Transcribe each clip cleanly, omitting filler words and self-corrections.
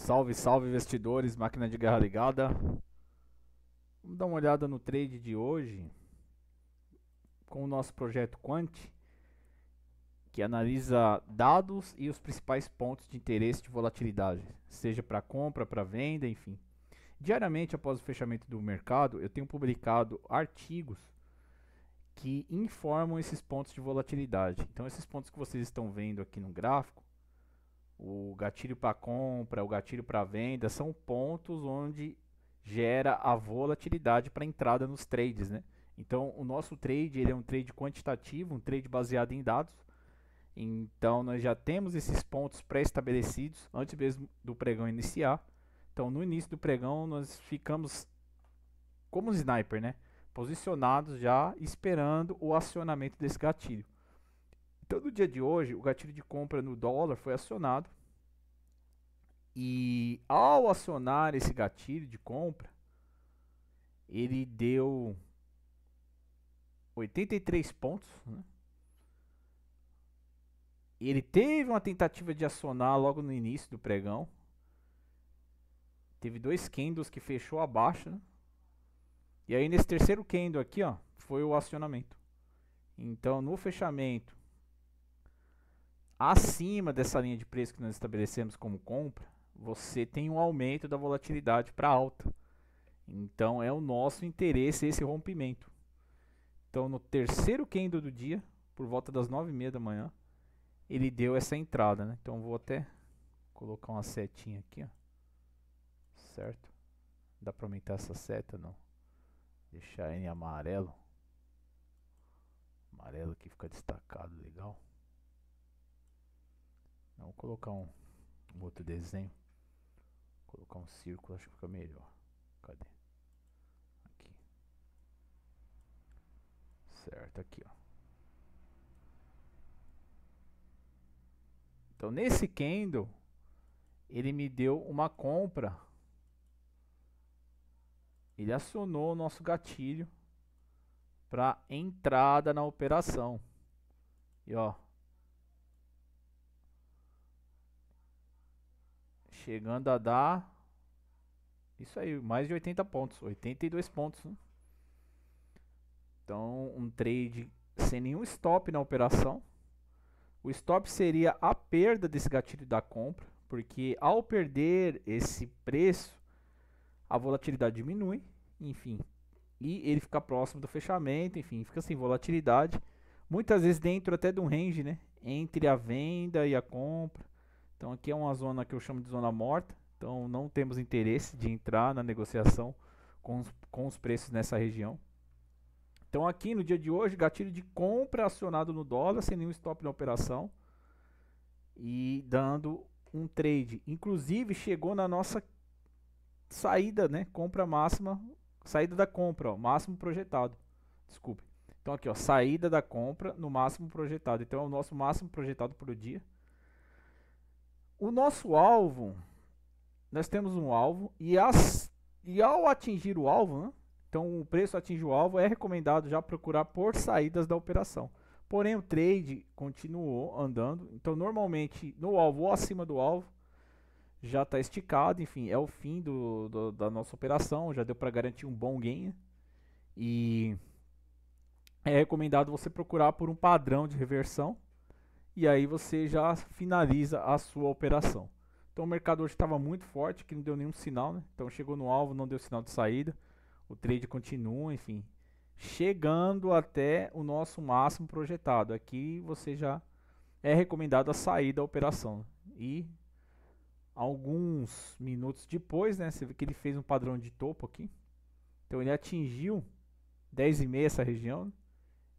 Salve, salve investidores, máquina de guerra ligada. Vamos dar uma olhada no trade de hoje com o nosso projeto Quant, que analisa dados e os principais pontos de interesse de volatilidade, seja para compra, para venda, enfim. Diariamente após o fechamento do mercado, eu tenho publicado artigos que informam esses pontos de volatilidade. Então esses pontos que vocês estão vendo aqui no gráfico, o gatilho para compra, o gatilho para venda, são pontos onde gera a volatilidade para entrada nos trades, né? Então, o nosso trade ele é um trade quantitativo, um trade baseado em dados. Então, nós já temos esses pontos pré-estabelecidos antes mesmo do pregão iniciar. Então, no início do pregão, nós ficamos como um sniper, né? Posicionados já esperando o acionamento desse gatilho. Então, no dia de hoje, o gatilho de compra no dólar foi acionado. E ao acionar esse gatilho de compra, ele deu 83 pontos, né? Ele teve uma tentativa de acionar logo no início do pregão. Teve dois candles que fechou abaixo, né? E aí nesse terceiro candle aqui, ó, foi o acionamento. Então no fechamento, acima dessa linha de preço que nós estabelecemos como compra, você tem um aumento da volatilidade para alta. Então é o nosso interesse esse rompimento. Então no terceiro candle do dia, por volta das 9h30 da manhã, ele deu essa entrada, né? Então vou até colocar uma setinha aqui, ó. Certo? Dá para aumentar essa seta, não? Deixar em amarelo. Amarelo que fica destacado, legal. Não, vou colocar um outro desenho. Vou colocar um círculo, acho que fica melhor. Cadê? Aqui. Certo, aqui, ó. Então nesse candle ele me deu uma compra. Ele acionou o nosso gatilho para entrada na operação. E ó, chegando a dar isso aí, mais de 80 pontos, 82 pontos, né? Então um trade sem nenhum stop na operação. O stop seria a perda desse gatilho da compra, porque ao perder esse preço, a volatilidade diminui, enfim, e ele fica próximo do fechamento, enfim, fica sem volatilidade, muitas vezes dentro até de um range, né, entre a venda e a compra. Então aqui é uma zona que eu chamo de zona morta, então não temos interesse de entrar na negociação com os preços nessa região. Então aqui no dia de hoje, gatilho de compra acionado no dólar, sem nenhum stop na operação e dando um trade. Inclusive chegou na nossa saída, né? Compra máxima, saída da compra, ó, máximo projetado. Desculpe. Então aqui, ó, saída da compra no máximo projetado. Então é o nosso máximo projetado por dia. O nosso alvo, nós temos um alvo e ao atingir o alvo, né? Então o preço atinge o alvo, é recomendado já procurar por saídas da operação. Porém o trade continuou andando, então normalmente no alvo ou acima do alvo já está esticado, enfim, é o fim da nossa operação, já deu para garantir um bom gain. E é recomendado você procurar por um padrão de reversão e aí você já finaliza a sua operação. Então o mercado hoje estava muito forte, que não deu nenhum sinal, né? Então chegou no alvo, não deu sinal de saída. O trade continua, enfim, chegando até o nosso máximo projetado. Aqui você já é recomendado a sair da operação. E alguns minutos depois, né, você vê que ele fez um padrão de topo aqui. Então ele atingiu 10h30 essa região, né,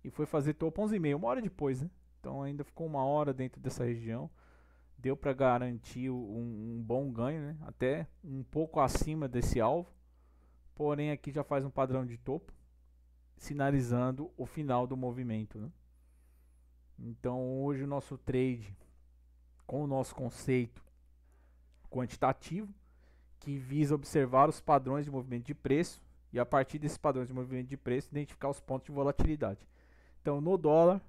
e foi fazer topo 11h30, uma hora depois, né? Então ainda ficou uma hora dentro dessa região. Deu para garantir um bom ganho, né? Até um pouco acima desse alvo. Porém aqui já faz um padrão de topo, sinalizando o final do movimento, né? Então hoje o nosso trade, com o nosso conceito quantitativo, que visa observar os padrões de movimento de preço e a partir desses padrões de movimento de preço identificar os pontos de volatilidade. Então no dólar,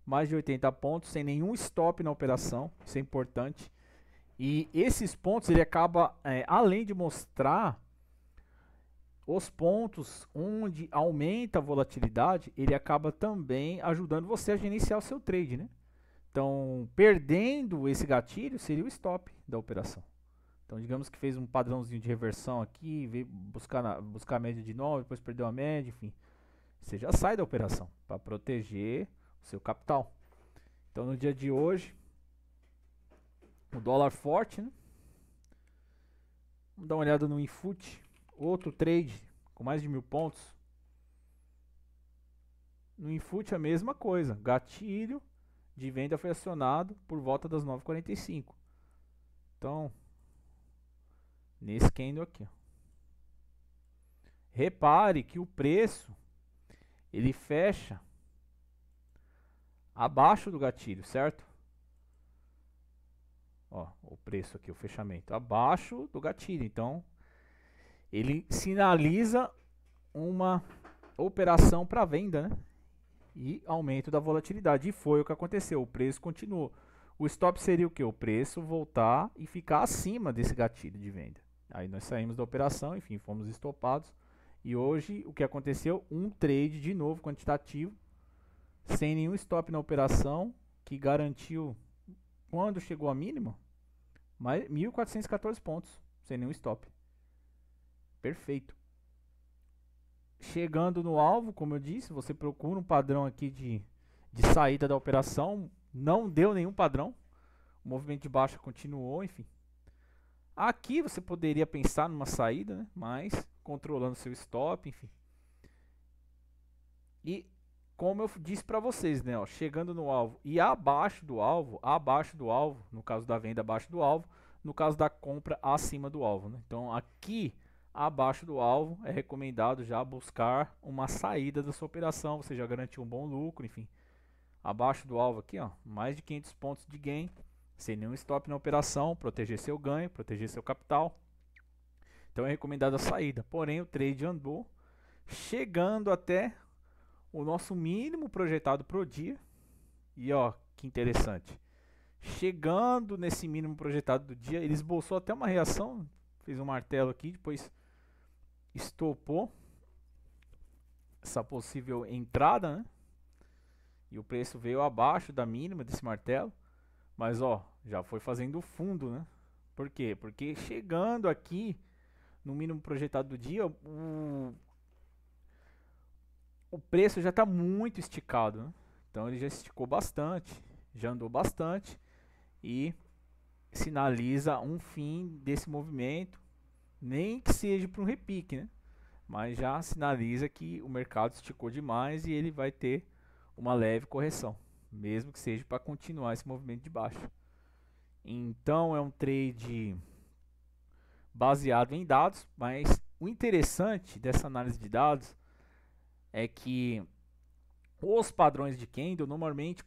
mais de 80 pontos, sem nenhum stop na operação, isso é importante. E esses pontos ele acaba, além de mostrar os pontos onde aumenta a volatilidade, ele acaba também ajudando você a gerenciar o seu trade, né? Então, perdendo esse gatilho seria o stop da operação. Então, digamos que fez um padrãozinho de reversão aqui, veio buscar a média de 9, depois perdeu a média, enfim. Você já sai da operação para proteger o seu capital. Então, no dia de hoje, o dólar forte, né? Vamos dar uma olhada no Infut, outro trade com mais de 1000 pontos. No Infut a mesma coisa, gatilho de venda foi acionado por volta das 9h45. Então, nesse candle aqui, ó. Repare que o preço ele fecha abaixo do gatilho, certo? Ó, o preço aqui, o fechamento abaixo do gatilho. Então, ele sinaliza uma operação para venda, né? E aumento da volatilidade. E foi o que aconteceu. O preço continuou. O stop seria o que? O preço voltar e ficar acima desse gatilho de venda. Aí nós saímos da operação, enfim, fomos estopados. E hoje o que aconteceu? Um trade de novo quantitativo, sem nenhum stop na operação, que garantiu, quando chegou a mínima, mais 1.414 pontos, sem nenhum stop. Perfeito. Chegando no alvo, como eu disse, você procura um padrão aqui de saída da operação. Não deu nenhum padrão. O movimento de baixa continuou, enfim. Aqui você poderia pensar numa saída, né? Mas controlando seu stop, enfim. E como eu disse para vocês, né? Ó, chegando no alvo e abaixo do alvo, no caso da venda abaixo do alvo, no caso da compra acima do alvo, né? Então aqui abaixo do alvo é recomendado já buscar uma saída da sua operação, você já garantiu um bom lucro, enfim. Abaixo do alvo aqui, ó, mais de 500 pontos de gain, sem nenhum stop na operação, proteger seu ganho, proteger seu capital. Então é recomendado a saída. Porém o trade andou chegando até o nosso mínimo projetado pro dia. E ó, que interessante. Chegando nesse mínimo projetado do dia, ele esboçou até uma reação, fez um martelo aqui, depois estopou essa possível entrada, né? E o preço veio abaixo da mínima desse martelo, mas ó, já foi fazendo fundo, né? Por quê? Porque chegando aqui no mínimo projetado do dia, o preço já está muito esticado, né? Então ele já esticou bastante, já andou bastante e sinaliza um fim desse movimento. Nem que seja para um repique, né? Mas já sinaliza que o mercado esticou demais e ele vai ter uma leve correção, mesmo que seja para continuar esse movimento de baixa. Então é um trade baseado em dados, mas o interessante dessa análise de dados é que os padrões de candle normalmente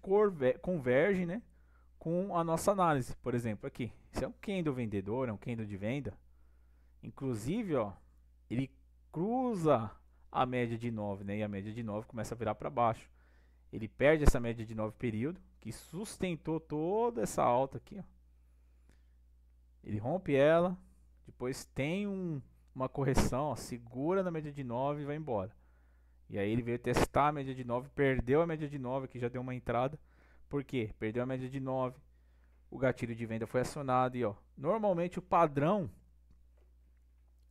convergem, né, com a nossa análise. Por exemplo, aqui, isso é um candle vendedor, é um candle de venda. Inclusive, ó, ele cruza a média de 9, né? E a média de 9 começa a virar para baixo. Ele perde essa média de 9 período, que sustentou toda essa alta aqui, ó. Ele rompe ela, depois tem uma correção, ó, segura na média de 9 e vai embora. E aí ele veio testar a média de 9, perdeu a média de 9, aqui já deu uma entrada. Por quê? Perdeu a média de 9, o gatilho de venda foi acionado e ó, normalmente o padrão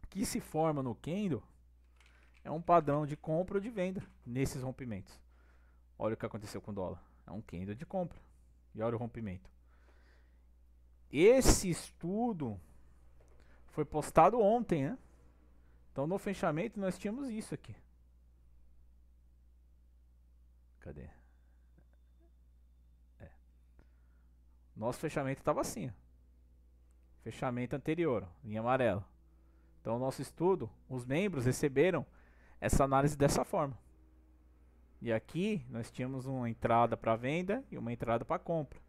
que se forma no candle é um padrão de compra ou de venda nesses rompimentos. Olha o que aconteceu com o dólar. É um candle de compra. E olha o rompimento. Esse estudo foi postado ontem, né? Então no fechamento nós tínhamos isso aqui. Cadê? Nosso fechamento estava assim, ó. Fechamento anterior, ó, linha amarela. Então, o nosso estudo, os membros receberam essa análise dessa forma. E aqui nós tínhamos uma entrada para venda e uma entrada para compra.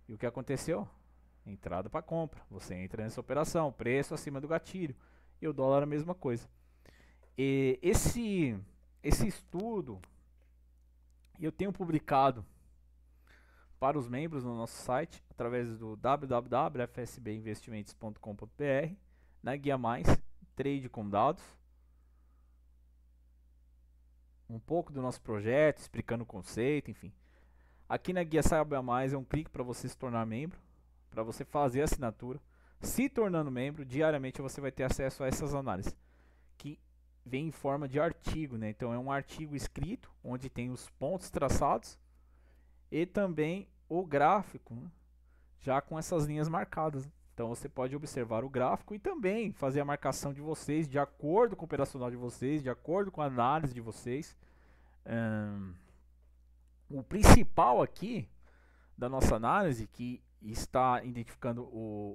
E o que aconteceu? Entrada para compra. Você entra nessa operação, preço acima do gatilho. E o dólar a mesma coisa. E esse estudo eu tenho publicado para os membros no nosso site, através do www.fsbinvestimentos.com.br, na Guia Mais, Trade com Dados, um pouco do nosso projeto, explicando o conceito, enfim. Aqui na Guia Saiba Mais é um clique para você se tornar membro, para você fazer a assinatura. Se tornando membro, diariamente você vai ter acesso a essas análises, que vem em forma de artigo, né? Então é um artigo escrito, onde tem os pontos traçados, e também o gráfico, né? Já com essas linhas marcadas. Então você pode observar o gráfico e também fazer a marcação de vocês de acordo com o operacional de vocês, de acordo com a análise de vocês. O principal aqui da nossa análise que está identificando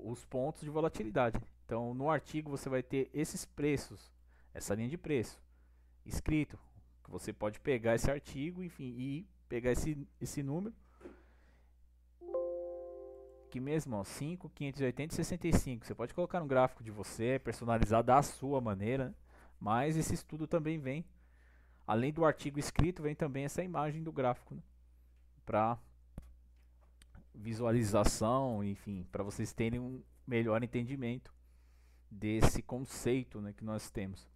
os pontos de volatilidade. Então no artigo você vai ter esses preços, essa linha de preço escrito, que você pode pegar esse artigo, enfim, e pegar esse número aqui mesmo, ó, 5, 580 e 65. Você pode colocar no gráfico de você, personalizar da sua maneira, né? Mas esse estudo também vem, além do artigo escrito, vem também essa imagem do gráfico, né? Para visualização, enfim, para vocês terem um melhor entendimento desse conceito, né, que nós temos.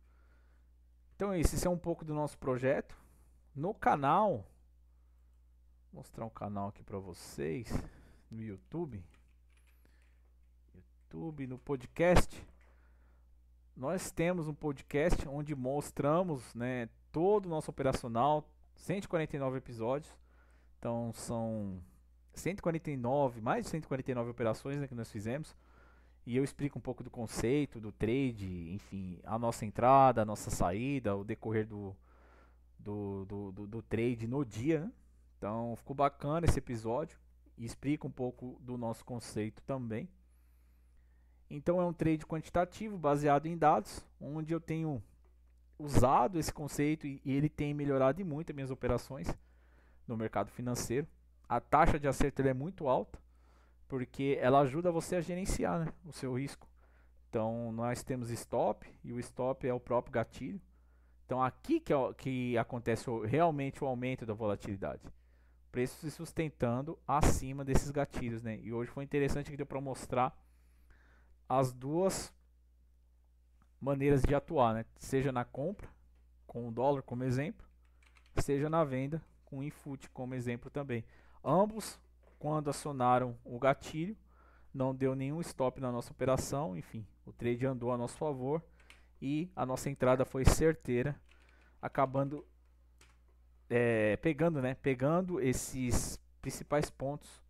Então é isso, esse é um pouco do nosso projeto. No canal, vou mostrar um canal aqui para vocês no YouTube, no podcast. Nós temos um podcast onde mostramos, né, todo o nosso operacional, 149 episódios. Então são 149, mais de 149 operações, né, que nós fizemos. E eu explico um pouco do conceito, do trade, enfim, a nossa entrada, a nossa saída, o decorrer do trade no dia, né? Então ficou bacana esse episódio e explica um pouco do nosso conceito também. Então é um trade quantitativo baseado em dados, onde eu tenho usado esse conceito e ele tem melhorado muito as minhas operações no mercado financeiro. A taxa de acerto é muito alta, porque ela ajuda você a gerenciar, né, o seu risco. Então nós temos stop, e o stop é o próprio gatilho. Então aqui que acontece realmente o aumento da volatilidade. Preço se sustentando acima desses gatilhos, né? E hoje foi interessante que deu para mostrar as duas maneiras de atuar, né? Seja na compra, com o dólar como exemplo, seja na venda, com o INFUT como exemplo também. Ambos, quando acionaram o gatilho, não deu nenhum stop na nossa operação, enfim, o trade andou a nosso favor e a nossa entrada foi certeira, acabando pegando esses principais pontos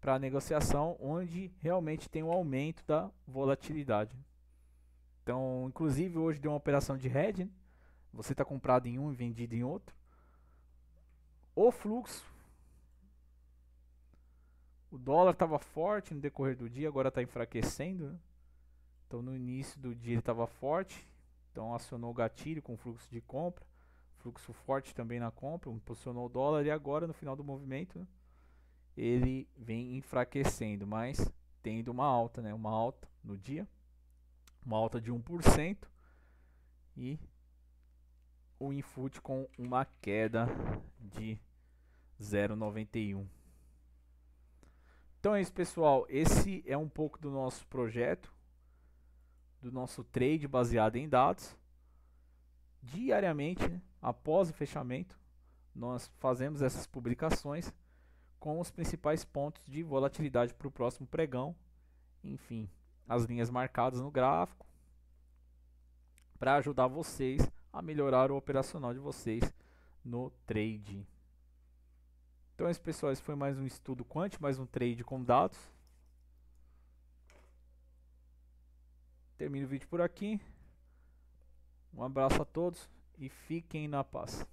para a negociação, onde realmente tem um aumento da volatilidade. Então, inclusive hoje deu uma operação de hedge, né? Você está comprado em um e vendido em outro. O fluxo, o dólar estava forte no decorrer do dia, agora está enfraquecendo, né? Então no início do dia ele estava forte, então acionou o gatilho com fluxo de compra, fluxo forte também na compra, impulsionou o dólar, e agora no final do movimento, né, ele vem enfraquecendo, mas tendo uma alta, né, uma alta no dia, uma alta de 1%, e o INFUT com uma queda de 0,91. Então é isso, pessoal, esse é um pouco do nosso projeto, do nosso trade baseado em dados. Diariamente, né, após o fechamento, nós fazemos essas publicações com os principais pontos de volatilidade para o próximo pregão, enfim, as linhas marcadas no gráfico, para ajudar vocês a melhorar o operacional de vocês no trade. Então é isso, pessoal, esse foi mais um estudo quant, mais um trade com dados. Termino o vídeo por aqui. Um abraço a todos e fiquem na paz.